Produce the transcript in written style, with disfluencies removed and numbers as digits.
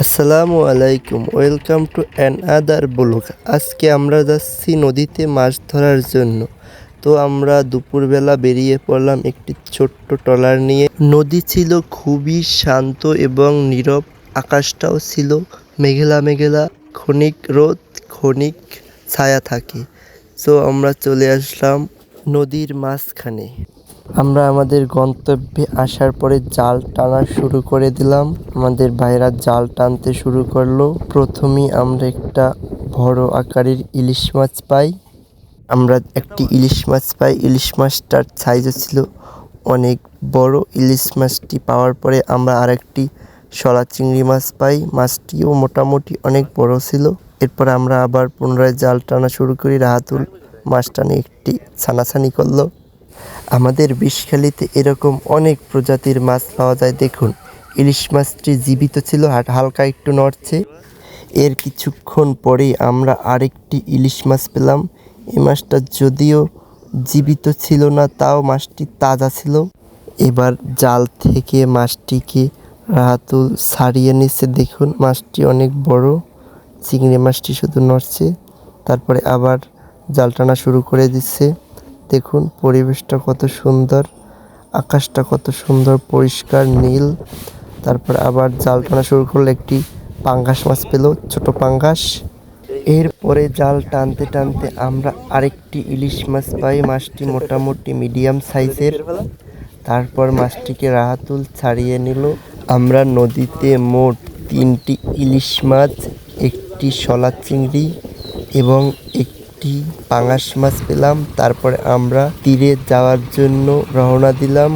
আসসালামু আলাইকুম, welcome to another blog. আজকে আমরা যাচ্ছি নদীতে মাছ ধরার জন্য। তো আমরা দুপুরবেলা বেরিয়ে পড়লাম একটি ছোট্ট ট্রলার নিয়ে। নদী ছিল খুবই শান্ত এবং নীরব, আকাশটাও ছিল মেঘলা মেঘলা, ক্ষণিক রোদ ক্ষণিক ছায়া থাকে। তো আমরা চলে আসলাম নদীর মাঝখানে। আমরা আমাদের গন্তব্যে আসার পরে জাল টানা শুরু করে দিলাম। আমাদের ভাইরা জাল টানতে শুরু করলো। প্রথমেই আমরা একটা বড় আকারের ইলিশ মাছ পাই। ইলিশ মাছটার সাইজও ছিল অনেক বড়। ইলিশ মাছটি পাওয়ার পরে আমরা আরেকটি শলা চিংড়ি মাছ পাই। মাছটিও মোটামুটি অনেক বড় ছিল। এরপর আমরা আবার পুনরায় জাল টানা শুরু করি। রাহাতুল মাছ টানে একটি ছানাছানি করলো। আমাদের বিষখালীতে এরকম অনেক প্রজাতির মাছ পাওয়া যায়। দেখুন, ইলিশ মাছটি জীবিত ছিল, হালকা একটু নড়ছে। এর কিছুক্ষণ পরেই আমরা আরেকটি ইলিশ মাছ পেলাম। এই মাছটা যদিও জীবিত ছিল না, তাও মাছটি তাজা ছিল। এবার জাল থেকে মাছটিকে রাহাতুল ছাড়িয়ে নিচ্ছে। দেখুন, মাছটি অনেক বড়। চিংড়ি মাছটি শুধু নড়ছে। তারপরে আবার জাল টানা শুরু করে দিচ্ছে। দেখুন পরিবেশটা কত সুন্দর, আকাশটা কত সুন্দর পরিষ্কার নীল। তারপর আবার জাল টানা শুরু করলে একটি পাঙ্গাস মাছ পেল, ছোট পাঙ্গাস। এরপরে জাল টানতে টানতে আমরা আরেকটি ইলিশ মাছ পাই। মাছটি মোটামুটি মিডিয়াম সাইজের। তারপর মাছটিকে রাহাতুল ছাড়িয়ে নিল। আমরা নদীতে মোট 3টি ইলিশ মাছ, একটি শলা চিংড়ি এবং একটি পাঙাশ মাছ পেলাম। তারপরে আমরা তীরে যাওয়ার জন্য রওনা দিলাম।